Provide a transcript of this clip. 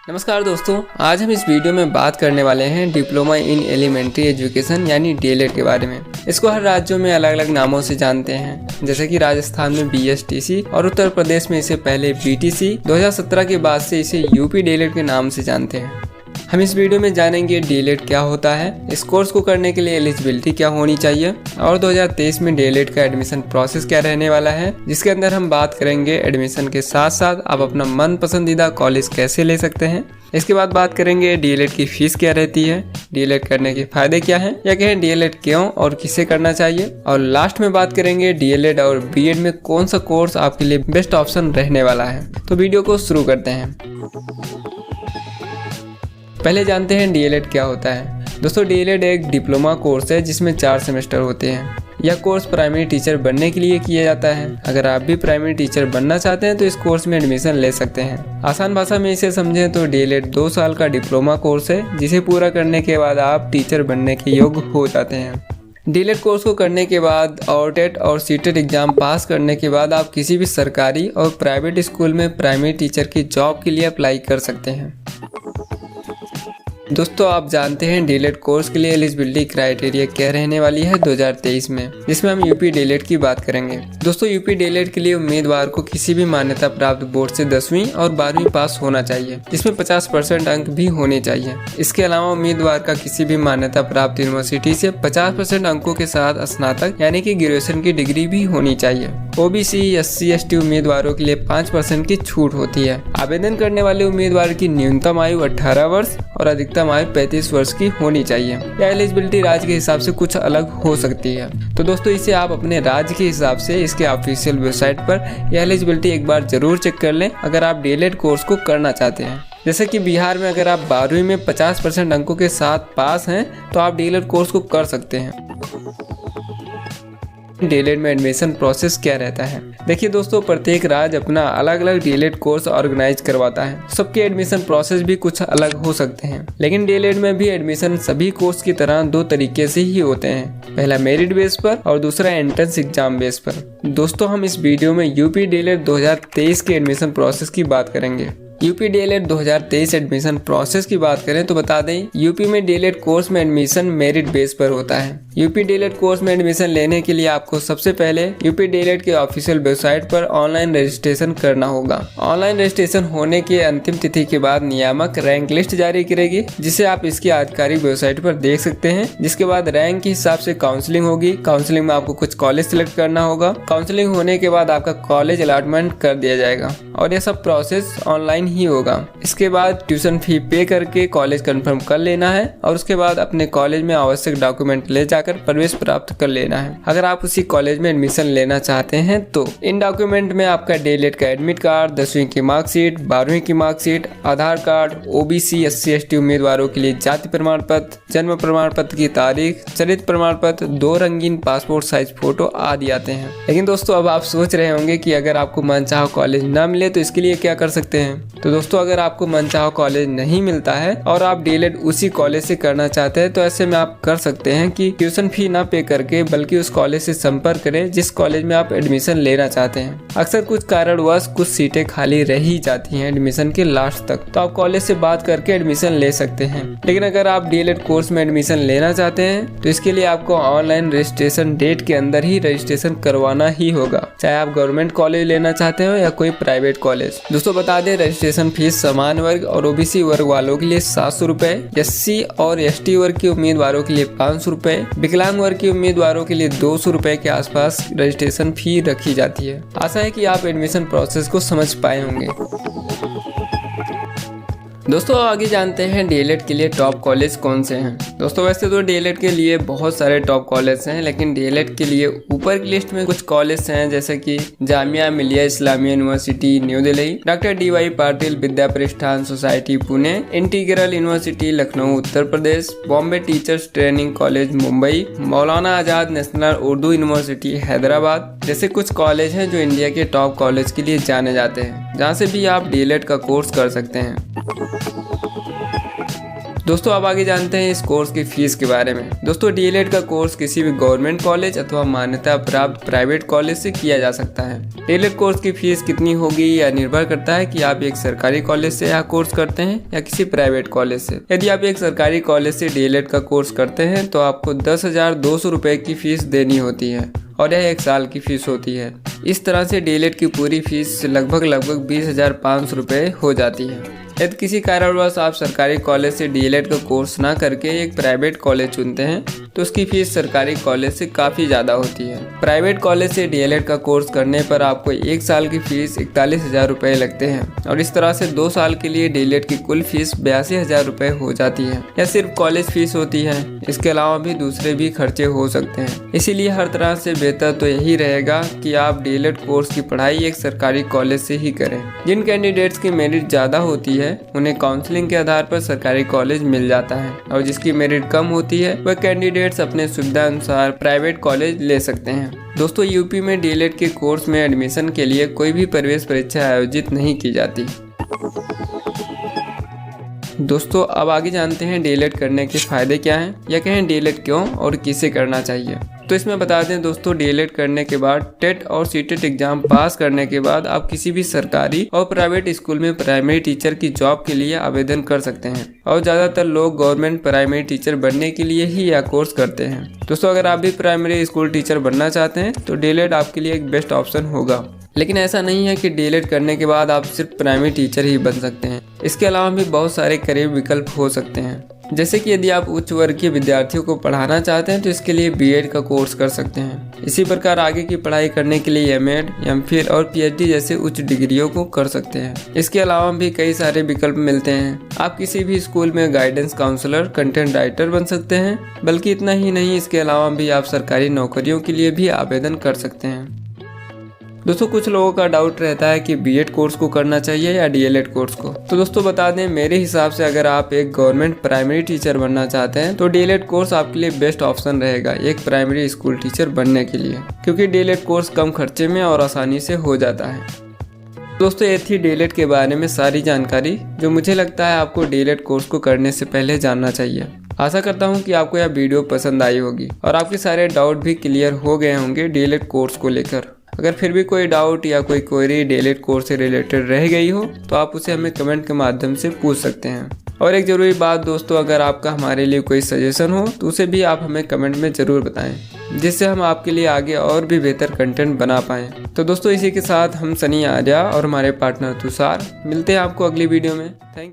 नमस्कार दोस्तों, आज हम इस वीडियो में बात करने वाले हैं डिप्लोमा इन एलिमेंट्री एजुकेशन यानी डीएलएड के बारे में। इसको हर राज्यों में अलग अलग नामों से जानते हैं, जैसे कि राजस्थान में बीएसटीसी और उत्तर प्रदेश में इसे पहले बीटीसी, 2017 के बाद से इसे यूपी डीएलएड के नाम से जानते हैं। हम इस वीडियो में जानेंगे डीएलएड क्या होता है, इस कोर्स को करने के लिए एलिजिबिलिटी क्या होनी चाहिए और 2023 में डीएलएड का एडमिशन प्रोसेस क्या रहने वाला है, जिसके अंदर हम बात करेंगे एडमिशन के साथ साथ आप अपना मन पसंदीदा कॉलेज कैसे ले सकते हैं। इसके बाद बात करेंगे डीएलएड की फीस क्या रहती है, डीएलएड करने के फायदे क्या हैं, या कहें डीएलएड क्यों और किसे करना चाहिए, और लास्ट में बात करेंगे डीएलएड और बीएड में कौन सा कोर्स आपके लिए बेस्ट ऑप्शन रहने वाला है। तो वीडियो को शुरू करते हैं। पहले जानते हैं डीएलएड क्या होता है। दोस्तों, डीएलएड एक डिप्लोमा कोर्स है जिसमें 4 सेमेस्टर होते हैं। यह कोर्स प्राइमरी टीचर बनने के लिए किया जाता है। अगर आप भी प्राइमरी टीचर बनना चाहते हैं तो इस कोर्स में एडमिशन ले सकते हैं। आसान भाषा में इसे समझें तो डीएलएड 2 साल का डिप्लोमा कोर्स है, जिसे पूरा करने के बाद आप टीचर बनने के योग्य हो जाते हैं। डीएलएड कोर्स को करने के बाद और टेट और सीटेट एग्जाम पास करने के बाद आप किसी भी सरकारी और प्राइवेट स्कूल में प्राइमरी टीचर की जॉब के लिए अप्लाई कर सकते हैं। दोस्तों, आप जानते हैं डीएलएड कोर्स के लिए एलिजिबिलिटी क्राइटेरिया क्या रहने वाली है 2023 में, जिसमें हम यूपी डीएलएड की बात करेंगे। दोस्तों, यूपी डीएलएड के लिए उम्मीदवार को किसी भी मान्यता प्राप्त बोर्ड से 10वीं और 12वीं पास होना चाहिए, जिसमें 50% अंक भी होने चाहिए। इसके अलावा उम्मीदवार का किसी भी मान्यता प्राप्त यूनिवर्सिटी से 50% अंकों के साथ स्नातक यानी कि ग्रेजुएशन की डिग्री भी होनी चाहिए। ओबीसी, एससी, एसटी उम्मीदवारों के लिए 5% की छूट होती है। आवेदन करने वाले उम्मीदवार की न्यूनतम आयु 18 वर्ष और अधिकतम आयु 35 वर्ष की होनी चाहिए। यह एलिजिबिलिटी राज्य के हिसाब से कुछ अलग हो सकती है, तो दोस्तों इसे आप अपने राज्य के हिसाब से इसके ऑफिशियल वेबसाइट पर यह एलिजिबिलिटी एक बार जरूर चेक कर लें अगर आप डीएलएड कोर्स को करना चाहते हैं। जैसे कि बिहार में अगर आप 12वीं में 50% अंकों के साथ पास हैं तो आप डीएलएड कोर्स को कर सकते हैं। डीएलएड में एडमिशन प्रोसेस क्या रहता है? देखिए दोस्तों, प्रत्येक राज्य अपना अलग अलग डीएलएड कोर्स ऑर्गेनाइज करवाता है। सबके एडमिशन प्रोसेस भी कुछ अलग हो सकते हैं, लेकिन डीएलएड में भी एडमिशन सभी कोर्स की तरह 2 तरीके से ही होते हैं। पहला मेरिट बेस पर और दूसरा एंट्रेंस एग्जाम बेस पर। दोस्तों, हम इस वीडियो में यूपी डीएलएड 2023 के एडमिशन प्रोसेस की बात करेंगे। यूपी डीएलएड 2023 एडमिशन प्रोसेस की बात करें तो बता दें, यूपी में डीएलएड कोर्स में एडमिशन मेरिट बेस पर होता है। यूपी डीएलएड कोर्स में एडमिशन लेने के लिए आपको सबसे पहले यूपी डीएलएड के ऑफिशियल वेबसाइट पर ऑनलाइन रजिस्ट्रेशन करना होगा। ऑनलाइन रजिस्ट्रेशन होने के अंतिम तिथि के बाद नियामक रैंक लिस्ट जारी करेगी, जिसे आप इसकी आधिकारिक वेबसाइट पर देख सकते हैं। जिसके बाद रैंक के हिसाब से काउंसलिंग होगी। काउंसलिंग में आपको कुछ कॉलेज सिलेक्ट करना होगा। काउंसलिंग होने के बाद आपका कॉलेज अलॉटमेंट कर दिया जाएगा और यह सब प्रोसेस ऑनलाइन ही होगा। इसके बाद ट्यूशन फी पे करके कॉलेज कंफर्म कर लेना है और उसके बाद अपने कॉलेज में आवश्यक डॉक्यूमेंट ले जाकर प्रवेश प्राप्त कर लेना है। अगर आप उसी कॉलेज में एडमिशन लेना चाहते हैं तो इन डॉक्यूमेंट में आपका डीएलएड का एडमिट कार्ड, 10वीं की मार्कशीट, 12वीं की मार्कशीट, आधार कार्ड, ओबीसी, एससी, एसटी उम्मीदवारों के लिए जाति प्रमाण पत्र, जन्म प्रमाण पत्र की तारीख, चरित्र प्रमाण पत्र, 2 रंगीन पासपोर्ट साइज फोटो आदि आते हैं। लेकिन दोस्तों, अब आप सोच रहे होंगे कि अगर आपको मनचाहा कॉलेज न मिले तो इसके लिए क्या कर सकते हैं। तो दोस्तों, अगर आपको मनचाहा कॉलेज नहीं मिलता है और आप डीएलएड उसी कॉलेज से करना चाहते हैं तो ऐसे में आप कर सकते हैं कि ट्यूशन फी ना पे करके बल्कि उस कॉलेज से संपर्क करें जिस कॉलेज में आप एडमिशन लेना चाहते हैं। अक्सर कुछ कारणवश कुछ सीटें खाली रह ही जाती हैं एडमिशन के लास्ट तक, तो आप कॉलेज से बात करके एडमिशन ले सकते हैं। लेकिन अगर आप डीएलएड कोर्स में एडमिशन लेना चाहते हैं तो इसके लिए आपको ऑनलाइन रजिस्ट्रेशन डेट के अंदर ही रजिस्ट्रेशन करवाना ही होगा, चाहे आप गवर्नमेंट कॉलेज लेना चाहते हो या कोई प्राइवेट कॉलेज। दोस्तों, बता दें रजिस्ट्रेशन फीस समान वर्ग और ओबीसी वर्ग वालों के लिए 700 रुपए, एससी और एसटी वर्ग के उम्मीदवारों के लिए 500 रुपए, विकलांग वर्ग के उम्मीदवारों के लिए 200 रुपए के आसपास रजिस्ट्रेशन फी रखी जाती है। आशा है कि आप एडमिशन प्रोसेस को समझ पाए होंगे। दोस्तों, आगे जानते हैं डीएलएड के लिए टॉप कॉलेज कौन से हैं। दोस्तों, वैसे तो डीएलएड के लिए बहुत सारे टॉप कॉलेज हैं, लेकिन डीएलएड के लिए ऊपर की लिस्ट में कुछ कॉलेज हैं जैसे कि Jamia Millia Islamia university new Delhi, doctor DY Patil Vidya Pratishthan society Pune, integral university Lucknow Uttar Pradesh, Bombay teachers training college Mumbai, Maulana Azad national Urdu university Hyderabad जैसे कुछ कॉलेज हैं जो इंडिया के टॉप कॉलेज के लिए जाने जाते हैं, जहाँ से भी आप डीएलएड का कोर्स कर सकते हैं। दोस्तों, अब आगे जानते हैं इस कोर्स की फीस के बारे में। दोस्तों, डीएलएड का कोर्स किसी भी गवर्नमेंट कॉलेज अथवा मान्यता प्राप्त प्राइवेट कॉलेज से किया जा सकता है। डीएलएड कोर्स की फीस कितनी होगी यह निर्भर करता है कि आप एक सरकारी कॉलेज से यह कोर्स करते हैं या किसी प्राइवेट कॉलेज से। यदि आप एक सरकारी कॉलेज से डीएलएड का कोर्स करते हैं तो आपको 10,200 रुपए की फीस देनी होती है और यह 1 साल की फीस होती है। इस तरह से डीएलएड की पूरी फीस लगभग 20,500 रुपए हो जाती है। यदि किसी कारणवश आप सरकारी कॉलेज से डीएलएड का कोर्स ना करके एक प्राइवेट कॉलेज चुनते हैं तो उसकी फीस सरकारी कॉलेज से काफ़ी ज़्यादा होती है। प्राइवेट कॉलेज से डीएलएड का कोर्स करने पर आपको 1 साल की फीस 41,000 रुपये लगते हैं और इस तरह से 2 साल के लिए डीएलएड की कुल फीस 82,000 रुपये हो जाती है। यह सिर्फ कॉलेज फीस होती है, इसके अलावा भी दूसरे भी खर्चे हो सकते हैं। इसीलिए हर तरह से बेहतर तो यही रहेगा कि आप डीएलएड कोर्स की पढ़ाई एक सरकारी कॉलेज से ही करें। जिन कैंडिडेट्स की मेरिट ज़्यादा होती है उन्हें काउंसलिंग के आधार पर सरकारी कॉलेज मिल जाता है और जिसकी मेरिट कम होती है वह कैंडिडेट्स अपने सुविधा अनुसार प्राइवेट कॉलेज ले सकते हैं। दोस्तों, यूपी में डीएलएड के कोर्स में एडमिशन के लिए कोई भी प्रवेश परीक्षा आयोजित नहीं की जाती। दोस्तों, अब आगे जानते हैं डीएलएड करने के फायदे क्या हैं या कहें डीएलएड क्यों और किसे करना चाहिए। तो इसमें बता दें दोस्तों, डीएलएड करने के बाद टेट और सीटेट एग्जाम पास करने के बाद आप किसी भी सरकारी और प्राइवेट स्कूल में प्राइमरी टीचर की जॉब के लिए आवेदन कर सकते हैं और ज़्यादातर लोग गवर्नमेंट प्राइमरी टीचर बनने के लिए ही यह कोर्स करते हैं। दोस्तों, अगर आप भी प्राइमरी स्कूल टीचर बनना चाहते हैं तो डीएलएड आपके लिए एक बेस्ट ऑप्शन होगा। लेकिन ऐसा नहीं है कि डीएलएड करने के बाद आप सिर्फ प्राइमरी टीचर ही बन सकते हैं। इसके अलावा भी बहुत सारे करियर विकल्प हो सकते हैं, जैसे कि यदि आप उच्च वर्ग के विद्यार्थियों को पढ़ाना चाहते हैं तो इसके लिए बीएड का कोर्स कर सकते हैं। इसी प्रकार आगे की पढ़ाई करने के लिए एमएड, एमफिल और पीएचडी जैसे उच्च डिग्रियों को कर सकते हैं। इसके अलावा भी कई सारे विकल्प मिलते हैं। आप किसी भी स्कूल में गाइडेंस काउंसलर, कंटेंट राइटर बन सकते हैं। बल्कि इतना ही नहीं, इसके अलावा भी आप सरकारी नौकरियों के लिए भी आवेदन कर सकते हैं। दोस्तों, कुछ लोगों का डाउट रहता है कि बीएड कोर्स को करना चाहिए या डीएलएड कोर्स को। तो दोस्तों बता दें, मेरे हिसाब से अगर आप एक गवर्नमेंट प्राइमरी टीचर बनना चाहते हैं तो डीएलएड कोर्स आपके लिए बेस्ट ऑप्शन रहेगा एक प्राइमरी स्कूल टीचर बनने के लिए, क्योंकि डीएलएड कोर्स कम खर्चे में और आसानी से हो जाता है। दोस्तों, ये थी डीएलएड के बारे में सारी जानकारी जो मुझे लगता है आपको डीएलएड कोर्स को करने से पहले जानना चाहिए। आशा करता हूँ कि आपको यह वीडियो पसंद आई होगी और आपके सारे डाउट भी क्लियर हो गए होंगे डीएलएड कोर्स को लेकर। अगर फिर भी कोई डाउट या कोई क्वेरी डीएलएड कोर्स से रिलेटेड रह गई हो तो आप उसे हमें कमेंट के माध्यम से पूछ सकते हैं। और एक ज़रूरी बात दोस्तों, अगर आपका हमारे लिए कोई सजेशन हो तो उसे भी आप हमें कमेंट में ज़रूर बताएं, जिससे हम आपके लिए आगे और भी बेहतर कंटेंट बना पाएँ। तो दोस्तों, इसी के साथ हम सनी आर्या और हमारे पार्टनर तुषार मिलते हैं आपको अगली वीडियो में। Thank you.